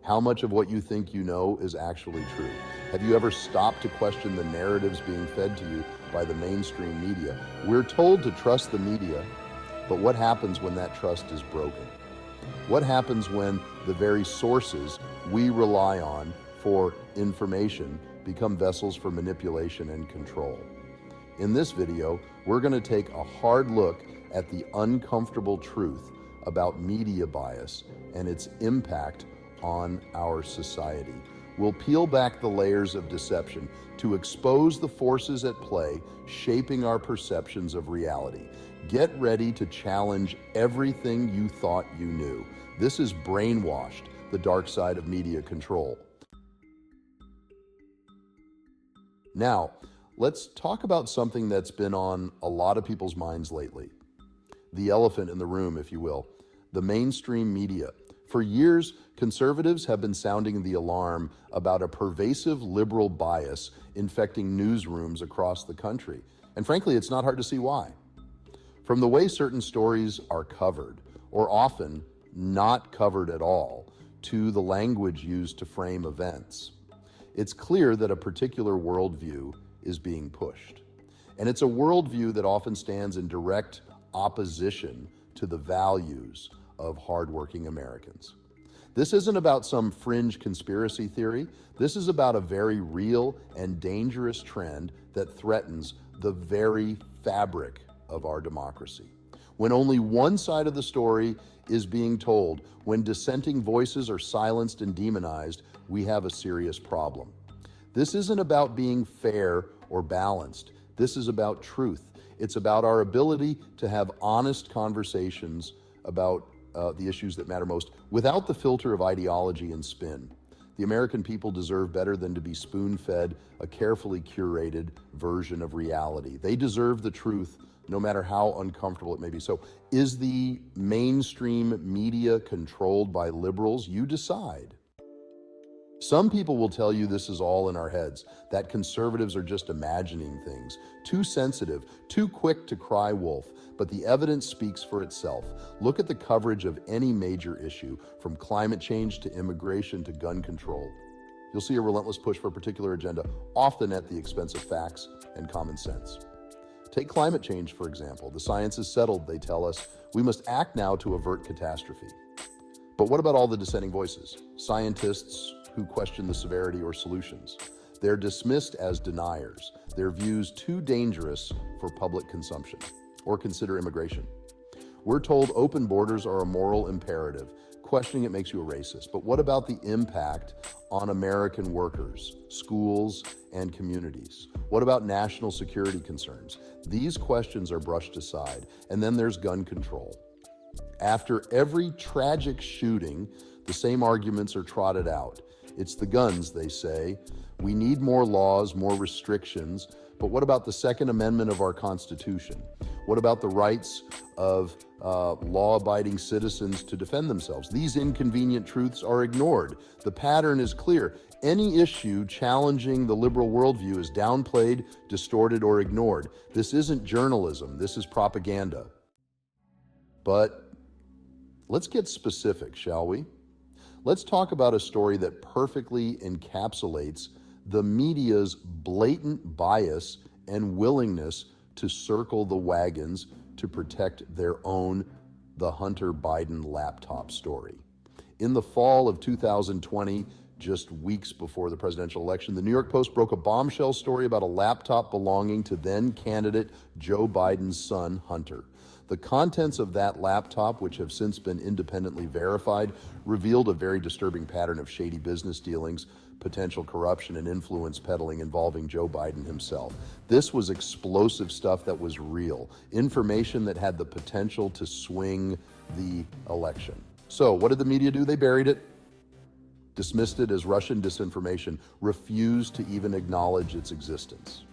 How much of what you think you know is actually true? Have you ever stopped to question the narratives being fed to you by the mainstream media? We're told to trust the media, but what happens when that trust is broken? What happens when the very sources we rely on for information become vessels for manipulation and control? In this video, we're going to take a hard look at the uncomfortable truth about media bias and its impact on our society. We'll peel back the layers of deception to expose the forces at play shaping our perceptions of reality. Get ready to challenge everything you thought you knew. This is Brainwashed, the dark side of media control. Now, let's talk about something that's been on a lot of people's minds lately. The elephant in the room, if you will, the mainstream media. For years, conservatives have been sounding the alarm about a pervasive liberal bias infecting newsrooms across the country. And frankly, it's not hard to see why. From the way certain stories are covered, or often not covered at all, to the language used to frame events, it's clear that a particular worldview is being pushed. And it's a worldview that often stands in direct opposition to the values of hardworking Americans. This isn't about some fringe conspiracy theory. This is about a very real and dangerous trend that threatens the very fabric of our democracy. When only one side of the story is being told, when dissenting voices are silenced and demonized, we have a serious problem. This isn't about being fair or balanced. This is about truth. It's about our ability to have honest conversations about the issues that matter most without the filter of ideology and spin. The American people deserve better than to be spoon-fed a carefully curated version of reality. They deserve the truth, no matter how uncomfortable it may be. So, is the mainstream media controlled by liberals? You decide. Some people will tell you this is all in our heads, that conservatives are just imagining things, too sensitive, too quick to cry wolf, but the evidence speaks for itself. Look at the coverage of any major issue, from climate change to immigration to gun control. You'll see a relentless push for a particular agenda, often at the expense of facts and common sense. Take climate change, for example. The science is settled, they tell us. We must act now to avert catastrophe. But what about all the dissenting voices? Scientists who question the severity or solutions. They're dismissed as deniers, their views too dangerous for public consumption. Or consider immigration. We're told open borders are a moral imperative. Questioning it makes you a racist. But what about the impact on American workers, schools, and communities? What about national security concerns? These questions are brushed aside. And then there's gun control. After every tragic shooting, the same arguments are trotted out. It's the guns, they say. We need more laws, more restrictions. But what about the Second Amendment of our Constitution? What about the rights of law-abiding citizens to defend themselves? These inconvenient truths are ignored. The pattern is clear. Any issue challenging the liberal worldview is downplayed, distorted, or ignored. This isn't journalism. This is propaganda. But let's get specific, shall we? Let's talk about a story that perfectly encapsulates the media's blatant bias and willingness to circle the wagons to protect their own, the Hunter Biden laptop story. In the fall of 2020, just weeks before the presidential election, the New York Post broke a bombshell story about a laptop belonging to then candidate Joe Biden's son, Hunter. The contents of that laptop, which have since been independently verified, revealed a very disturbing pattern of shady business dealings, potential corruption, and influence peddling involving Joe Biden himself. This was explosive stuff that was real, information that had the potential to swing the election. So what did the media do? They buried it, dismissed it as Russian disinformation, refused to even acknowledge its existence.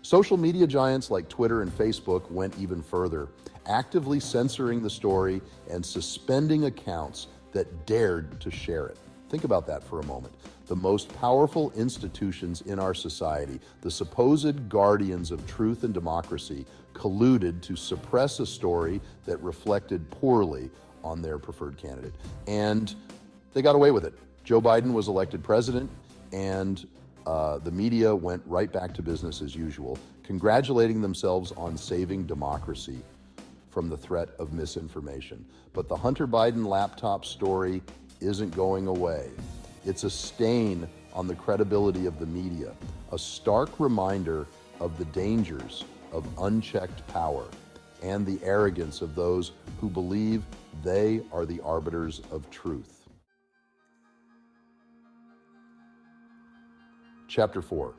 Social media giants like Twitter and Facebook went even further, actively censoring the story and suspending accounts that dared to share it. Think about that for a moment. The most powerful institutions in our society, the supposed guardians of truth and democracy, colluded to suppress a story that reflected poorly on their preferred candidate. And they got away with it. Joe Biden was elected president, and the media went right back to business as usual, congratulating themselves on saving democracy from the threat of misinformation. But the Hunter Biden laptop story isn't going away. It's a stain on the credibility of the media, a stark reminder of the dangers of unchecked power and the arrogance of those who believe they are the arbiters of truth. Chapter 4,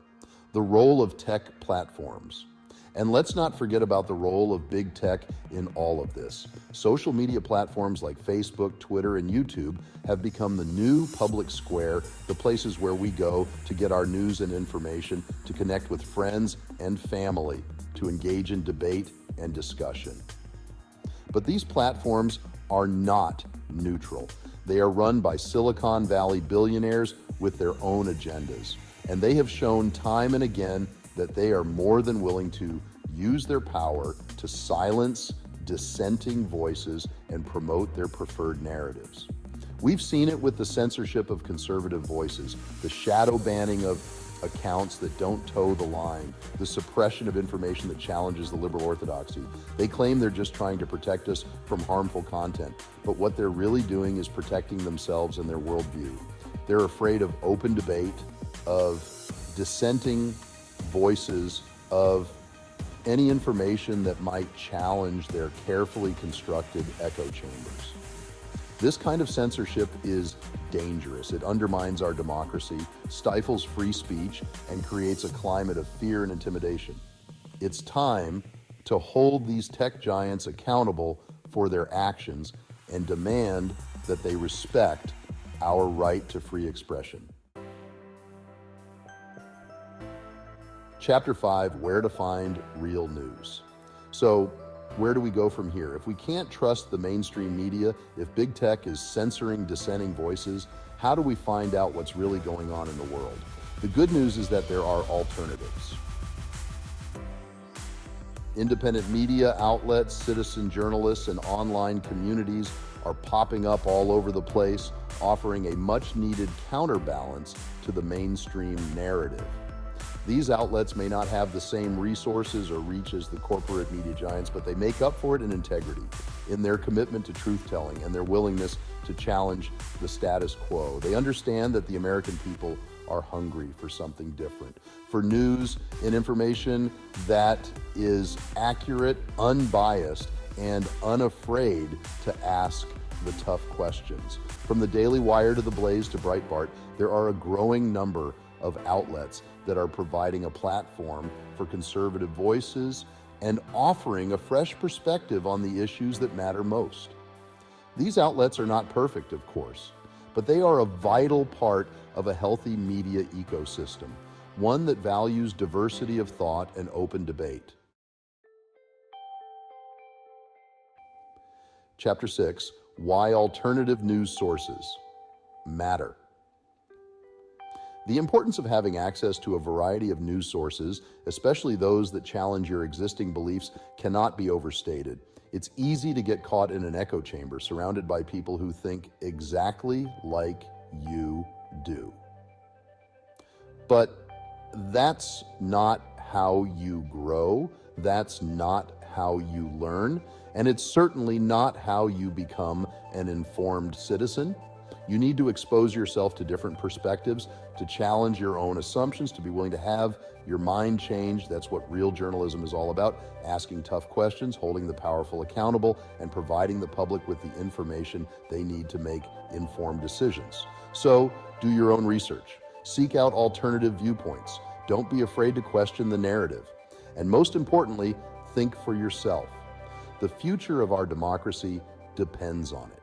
the role of tech platforms. And let's not forget about the role of big tech in all of this. Social media platforms like Facebook, Twitter, and YouTube have become the new public square, the places where we go to get our news and information, to connect with friends and family, to engage in debate and discussion. But these platforms are not neutral. They are run by Silicon Valley billionaires with their own agendas. And they have shown time and again that they are more than willing to use their power to silence dissenting voices and promote their preferred narratives. We've seen it with the censorship of conservative voices, the shadow banning of accounts that don't toe the line, the suppression of information that challenges the liberal orthodoxy. They claim they're just trying to protect us from harmful content, but what they're really doing is protecting themselves and their worldview. They're afraid of open debate, of dissenting voices, of any information that might challenge their carefully constructed echo chambers. This kind of censorship is dangerous. It undermines our democracy, stifles free speech, and creates a climate of fear and intimidation. It's time to hold these tech giants accountable for their actions and demand that they respect our right to free expression. Chapter 5, where to find real news. So, where do we go from here? If we can't trust the mainstream media, if big tech is censoring dissenting voices, how do we find out what's really going on in the world? The good news is that there are alternatives. Independent media outlets, citizen journalists, and online communities are popping up all over the place, offering a much-needed counterbalance to the mainstream narrative. These outlets may not have the same resources or reach as the corporate media giants, but they make up for it in integrity, in their commitment to truth-telling, and their willingness to challenge the status quo. They understand that the American people are hungry for something different, for news and information that is accurate, unbiased, and unafraid to ask the tough questions. From the Daily Wire to the Blaze to Breitbart, there are a growing number of outlets that are providing a platform for conservative voices and offering a fresh perspective on the issues that matter most. These outlets are not perfect, of course, but they are a vital part of a healthy media ecosystem, one that values diversity of thought and open debate. Chapter 6, why alternative news sources matter. The importance of having access to a variety of news sources, especially those that challenge your existing beliefs, cannot be overstated. It's easy to get caught in an echo chamber surrounded by people who think exactly like you do. But that's not how you grow, that's not how you learn, and it's certainly not how you become an informed citizen. You need to expose yourself to different perspectives, to challenge your own assumptions, to be willing to have your mind changed. That's what real journalism is all about, asking tough questions, holding the powerful accountable, and providing the public with the information they need to make informed decisions. So, do your own research. Seek out alternative viewpoints. Don't be afraid to question the narrative. And most importantly, think for yourself. The future of our democracy depends on it.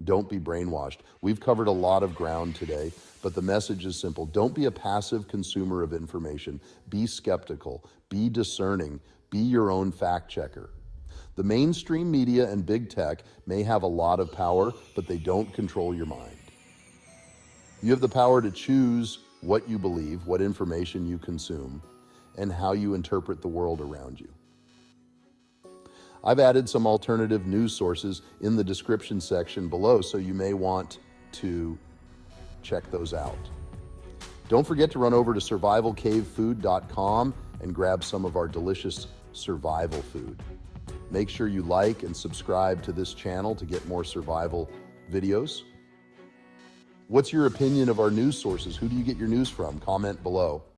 Don't be brainwashed. We've covered a lot of ground today, but the message is simple. Don't be a passive consumer of information. Be skeptical, be discerning, be your own fact checker. The mainstream media and big tech may have a lot of power, but they don't control your mind. You have the power to choose what you believe, what information you consume, and how you interpret the world around you. I've added some alternative news sources in the description section below, so you may want to check those out. Don't forget to run over to survivalcavefood.com and grab some of our delicious survival food. Make sure you like and subscribe to this channel to get more survival videos. What's your opinion of our news sources? Who do you get your news from? Comment below.